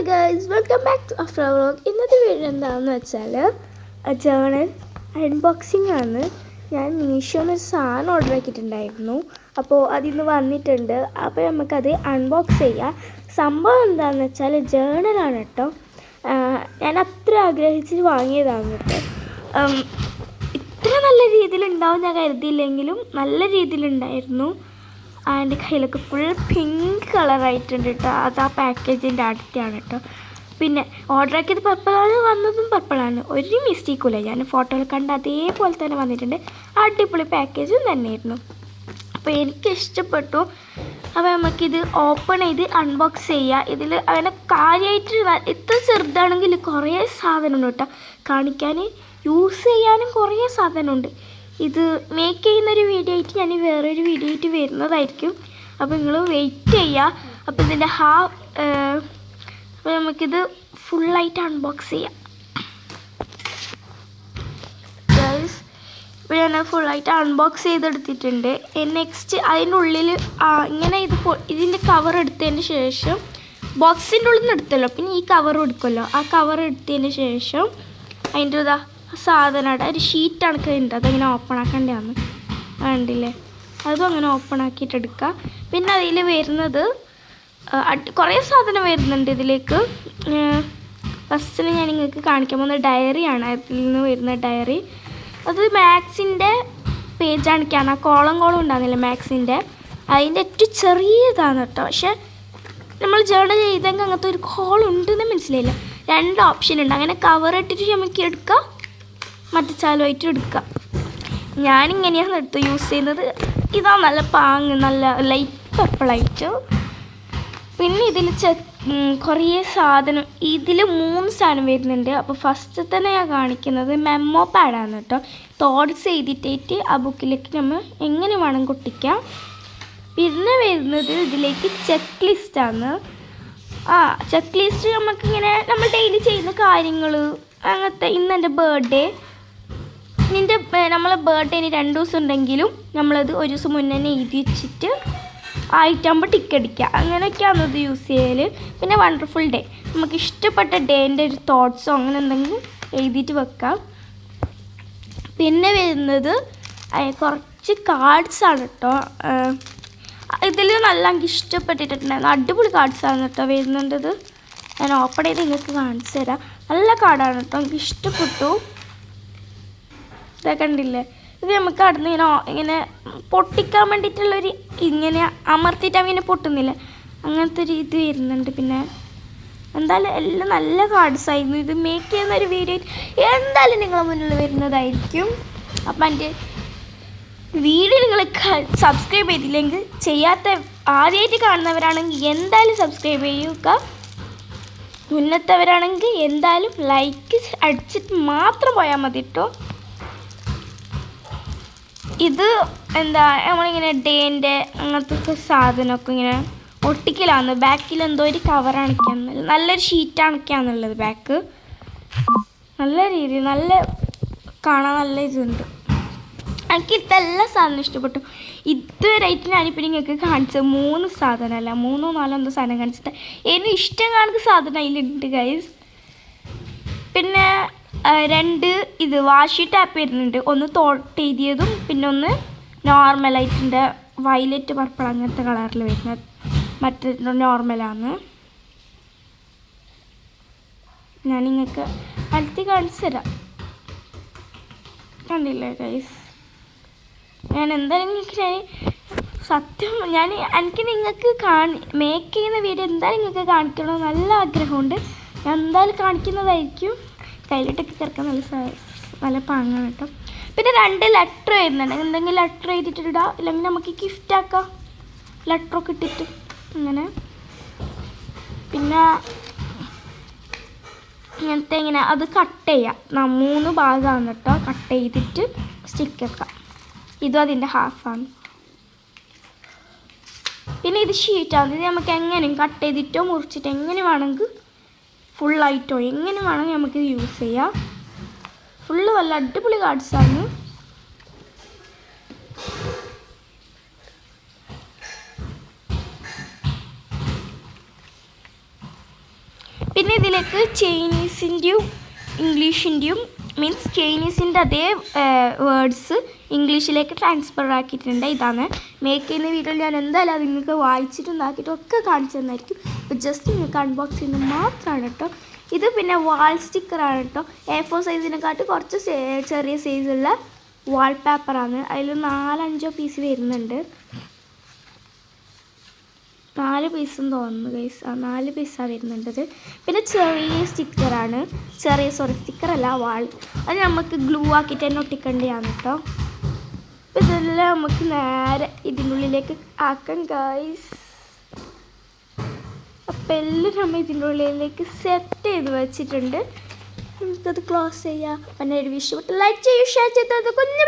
Guys, welcome back to Afra vlog. ഇന്നത്തെ video എന്താണെന്ന് വെച്ചാൽ ജേണൽ അൺബോക്സിംഗ് ആണ്. ഞാൻ മീഷോന്ന് ഒരു സാധനം ഓർഡർ ആക്കിയിട്ടുണ്ടായിരുന്നു. അപ്പോൾ അതിന്ന് വന്നിട്ടുണ്ട്. അപ്പോൾ നമുക്കത് അൺബോക്സ് ചെയ്യാം. സംഭവം എന്താണെന്ന് വെച്ചാൽ ജേണലാണ് കേട്ടോ. ഞാൻ അത്ര ആഗ്രഹിച്ചിട്ട് വാങ്ങിയതാണ് കേട്ടോ. ഇത്ര നല്ല രീതിയിലുണ്ടാവും ഞാൻ കരുതിയില്ലെങ്കിലും നല്ല രീതിയിലുണ്ടായിരുന്നു. എൻ്റെ കയ്യിലൊക്കെ ഫുൾ പിങ്ക് കളറായിട്ടുണ്ട് കേട്ടോ. അത് ആ പാക്കേജിൻ്റെ അടുത്താണ് കേട്ടോ. പിന്നെ ഓർഡർ ആക്കിയത് പർപ്പിളാണ്, വന്നതും പർപ്പിളാണ്. ഒരു മിസ്റ്റേക്കുമില്ല. ഞാൻ ഫോട്ടോയിൽ കണ്ട അതേപോലെ തന്നെ വന്നിട്ടുണ്ട്. അടിപൊളി പാക്കേജും തന്നെയായിരുന്നു. അപ്പോൾ എനിക്കിഷ്ടപ്പെട്ടു. അപ്പോൾ നമുക്കിത് ഓപ്പൺ ചെയ്ത് അൺബോക്സ് ചെയ്യുക. ഇതിൽ അങ്ങനെ കാര്യമായിട്ട് ഇത്ര ചെറുതാണെങ്കിൽ കുറേ സാധനമുണ്ട് കേട്ടോ. കാണിക്കാൻ യൂസ് ചെയ്യാനും കുറേ സാധനമുണ്ട്. ഇത് മേക്ക് ചെയ്യുന്നൊരു വീഡിയോ ആയിട്ട് ഞാൻ വേറൊരു വീഡിയോ ആയിട്ട് വരുന്നതായിരിക്കും. അപ്പോൾ നിങ്ങൾ വെയിറ്റ് ചെയ്യുക. അപ്പോൾ ഇതിൻ്റെ അപ്പോൾ നമുക്കിത് ഫുള്ളായിട്ട് അൺബോക്സ് ചെയ്യാം. ഗൈസ്, ഇപ്പോൾ ഞാൻ ഫുള്ളായിട്ട് അൺബോക്സ് ചെയ്തെടുത്തിട്ടുണ്ട്. നെക്സ്റ്റ് അതിനുള്ളിൽ ഇങ്ങനെ ഇതിൻ്റെ കവർ എടുത്തതിന് ശേഷം ബോക്സിൻ്റെ ഉള്ളിൽ നിന്ന് എടുത്തല്ലോ, പിന്നെ ഈ കവർ എടുക്കുമല്ലോ. ആ കവർ എടുത്തതിന് ശേഷം അതിൻ്റെ സാധനമാണ് ഒരു ഷീറ്റ് കണക്കുണ്ട്. അതങ്ങനെ ഓപ്പൺ ആക്കേണ്ടതാണ്. കണ്ടില്ലേ? അതും അങ്ങനെ ഓപ്പൺ ആക്കിയിട്ട് എടുക്കുക. പിന്നെ അതിൽ വരുന്നത് കുറേ സാധനം വരുന്നുണ്ട് ഇതിലേക്ക്. ഫസ്റ്റിൽ ഞാൻ നിങ്ങൾക്ക് കാണിക്കാൻ പോകുന്ന ഡയറിയാണ്. അതിൽ നിന്ന് വരുന്ന ഡയറി അത് മാത്സിൻ്റെ പേജാണ്. ആ കോളം ഉണ്ടാകുന്നില്ല മാത്സിൻ്റെ, അതിൻ്റെ ഏറ്റവും ചെറിയതാണ് കേട്ടോ. പക്ഷെ നമ്മൾ ജേണൽ ചെയ്തെങ്കിൽ അങ്ങനത്തെ ഒരു കോളുണ്ടെന്ന് മനസ്സിലായില്ല. 2 ഓപ്ഷൻ ഉണ്ട്. അങ്ങനെ കവർ ഇട്ടിട്ട് നമുക്ക് എടുക്കാം, മറ്റു ചാലുമായിട്ട് എടുക്കാം. ഞാനിങ്ങനെയാണ് എടുത്ത് യൂസ് ചെയ്യുന്നത്. ഇതാ നല്ല പാങ്ങ്, നല്ല ലൈറ്റ് പർപ്പിളായിട്ട്. പിന്നെ ഇതിൽ കുറേ സാധനം, ഇതിൽ 3 സാധനം വരുന്നുണ്ട്. അപ്പോൾ ഫസ്റ്റ് തന്നെ ഞാൻ കാണിക്കുന്നത് മെമ്മോ പാഡാണ് കേട്ടോ. തോട്ട്സ് എഴുതിയിട്ട് ആ ബുക്കിലേക്ക് നമ്മൾ എങ്ങനെ വേണം കൊട്ടിക്കാം. പിന്നെ വരുന്നത് ഇതിലേക്ക് ചെക്ക് ലിസ്റ്റാണ്. ചെക്ക് ലിസ്റ്റ് നമുക്കിങ്ങനെ നമ്മൾ ഡെയിലി ചെയ്യുന്ന കാര്യങ്ങൾ, അങ്ങനത്തെ ഇന്നെൻ്റെ ബർത്ത്ഡേ, നമ്മളെ ബർത്ത്ഡേന് 2 ദിവസം ഉണ്ടെങ്കിലും നമ്മളത് 1 ദിവസം മുന്നേ എഴുതി വെച്ചിട്ട് ആയിട്ടാകുമ്പോൾ ടിക്ക് അടിക്കുക. അങ്ങനെയൊക്കെയാണ് ഇത് യൂസ് ചെയ്യൽ. പിന്നെ വണ്ടർഫുൾ ഡേ, നമുക്ക് ഇഷ്ടപ്പെട്ട ഡേൻ്റെ ഒരു തോട്ട്സോ അങ്ങനെ എന്തെങ്കിലും എഴുതിയിട്ട് വെക്കാം. പിന്നെ വരുന്നത് കുറച്ച് കാർഡ്സാണ് കേട്ടോ. ഇതിൽ നല്ല എനിക്ക് ഇഷ്ടപ്പെട്ടിട്ടുണ്ടായിരുന്നു. അടിപൊളി കാർഡ്സാണ് കേട്ടോ വരുന്നുണ്ടത്. ഞാൻ ഓപ്പൺ ചെയ്ത് നിങ്ങൾക്ക് കാണിച്ചു തരാം. നല്ല കാർഡാണ് കേട്ടോ, എനിക്ക് ഇഷ്ടപ്പെട്ടു. ഇതൊക്കെ കണ്ടില്ലേ? ഇത് നമുക്ക് അവിടെ നിന്ന് ഇങ്ങനെ പൊട്ടിക്കാൻ വേണ്ടിയിട്ടുള്ളൊരു, ഇങ്ങനെ അമർത്തിയിട്ട് അങ്ങനെ പൊട്ടുന്നില്ല, അങ്ങനത്തെ ഒരു ഇത് വരുന്നുണ്ട്. പിന്നെ എന്തായാലും എല്ലാം നല്ല കാർഡ്സായിരുന്നു. ഇത് മേക്ക് ചെയ്യുന്ന ഒരു വീഡിയോ എന്തായാലും നിങ്ങളെ മുന്നിൽ വരുന്നതായിരിക്കും. അപ്പം എൻ്റെ വീഡിയോ നിങ്ങൾ സബ്സ്ക്രൈബ് ചെയ്തില്ലെങ്കിൽ, ആദ്യമായിട്ട് കാണുന്നവരാണെങ്കിൽ എന്തായാലും സബ്സ്ക്രൈബ് ചെയ്യുക. മുന്നത്തവരാണെങ്കിൽ എന്തായാലും ലൈക്ക് അടിച്ചിട്ട് മാത്രം പോയാൽ മതി കേട്ടോ. ഇത് നമ്മളിങ്ങനെ ഡേൻ്റെ അങ്ങനത്തെ സാധനമൊക്കെ ഇങ്ങനെ ഒട്ടിക്കലാണ്. ബാക്കിൽ എന്തോ ഒരു കവർ അണയ്ക്കാന്നുള്ളത്, നല്ലൊരു ഷീറ്റ് അണയ്ക്കാന്നുള്ളത്. ബാക്ക് നല്ല രീതിയിൽ നല്ല കാണാൻ നല്ല ഇതുണ്ട്. എനിക്ക് ഇതെല്ലാം സാധനം ഇഷ്ടപ്പെട്ടു. ഇതുവരെയായിട്ട് ഞാനിപ്പോൾ നിങ്ങൾക്ക് കാണിച്ചത് 3 സാധനമല്ല, 3 4 എന്തോ സാധനം കാണിച്ചിട്ട് എനിക്ക് ഇഷ്ടം കാണുന്ന സാധനം അതിലുണ്ട് ഗൈസ്. പിന്നെ 2 ഇത് വാഷി ടാപ്പ് വരുന്നുണ്ട്. ഒന്ന് തോട്ട് എഴുതിയതും പിന്നെ ഒന്ന് നോർമലായിട്ടിൻ്റെ വയലറ്റ് പർപ്പിൾ അങ്ങനത്തെ കളറിൽ വരുന്നത്. മറ്റേ നോർമലാണ്. ഞാൻ നിങ്ങൾക്ക് അടുത്ത് കാണിച്ചു തരാം. കണ്ടില്ലേ ഗൈസ്? ഞാൻ എന്തായാലും നിങ്ങൾക്ക് സത്യം എനിക്ക് നിങ്ങൾക്ക് മേക്ക് ചെയ്യുന്ന വീഡിയോ എന്തായാലും നിങ്ങൾക്ക് കാണിക്കണം നല്ല ആഗ്രഹമുണ്ട്. ഞാൻ എന്തായാലും കാണിക്കുന്നതായിരിക്കും. കയ്യിലിട്ടൊക്കെ ചേർക്കാൻ നല്ല പാങ്ങാണ് കേട്ടോ. പിന്നെ 2 ലെറ്റർ വരുന്നുണ്ട്. എന്തെങ്കിലും ലെറ്റർ എഴുതിയിട്ടിടാം, ഇല്ലെങ്കിൽ നമുക്ക് ഗിഫ്റ്റ് ആക്കാം ലെറ്ററൊക്കെ ഇട്ടിട്ട് അങ്ങനെ. പിന്നെ ഇങ്ങനത്തെ ഇങ്ങനെ അത് കട്ട് ചെയ്യാം. 3 ഭാഗമാണ് കേട്ടോ. കട്ട് ചെയ്തിട്ട് സ്റ്റിക്ക് വെക്കാം. ഇതും അതിൻ്റെ ഹാഫാണ്. പിന്നെ ഇത് ഷീറ്റാണ്. ഇത് നമുക്ക് എങ്ങനെയും കട്ട് ചെയ്തിട്ടോ മുറിച്ചിട്ടോ എങ്ങനെ വേണമെങ്കിൽ ഫുള്ളായിട്ടോ എങ്ങനെ വേണമെങ്കിൽ നമുക്കിത് യൂസ് ചെയ്യാം. ഫുള്ള് നല്ല അടിപൊളി കാർഡ്സാണ്. ഇതിലേക്ക് ചൈനീസിൻ്റെയും ഇംഗ്ലീഷിൻ്റെയും മീൻസ് ചൈനീസിൻ്റെ അതേ വേർഡ്സ് ഇംഗ്ലീഷിലേക്ക് ട്രാൻസ്ഫർ ആക്കിയിട്ടുണ്ട്. ഇതാണ് മേക്ക് ചെയ്യുന്ന വീഡിയോയിൽ ഞാൻ എന്തായാലും അത് നിങ്ങൾക്ക് വായിച്ചിട്ടും ഇതാക്കിയിട്ടും ഒക്കെ കാണിച്ചു തന്നായിരിക്കും. അപ്പോൾ ജസ്റ്റ് നിങ്ങൾക്ക് അൺബോക്സ് ചെയ്യുന്നത് മാത്രമാണ് കേട്ടോ. ഇത് പിന്നെ വാൾ സ്റ്റിക്കറാണ് കേട്ടോ. A4 സൈസിനെക്കാട്ട് കുറച്ച് ചെറിയ സൈസുള്ള വാൾ പേപ്പറാണ്. അതിൽ 4-5 പീസ് വരുന്നുണ്ട്. 4 പീസും തോന്നുന്നു ഗൈസ്. 4 പീസാണ് വരുന്നുണ്ടത്. പിന്നെ ചെറിയ സ്റ്റിക്കറാണ്. സ്റ്റിക്കറല്ല, വാൾ. അത് നമുക്ക് ഗ്ലൂ ആക്കിയിട്ട് തന്നെ ഒട്ടിക്കേണ്ടതാണ് കേട്ടോ. അപ്പോൾ ഇതെല്ലാം നമുക്ക് നേരെ ഇതിനുള്ളിലേക്ക് ആക്കാം ഗൈസ്. അപ്പോൾ എല്ലാം നമ്മൾ ഇതിൻ്റെ ഉള്ളിലേക്ക് സെറ്റ് ചെയ്ത് വെച്ചിട്ടുണ്ട്. നമുക്കത് ക്ലോസ് ചെയ്യാം. പിന്നെ ഒരു വിഷു ലൈക്ക് ചെയ്യൂ, ഷെയർ ചെയ്ത് കുഞ്ഞു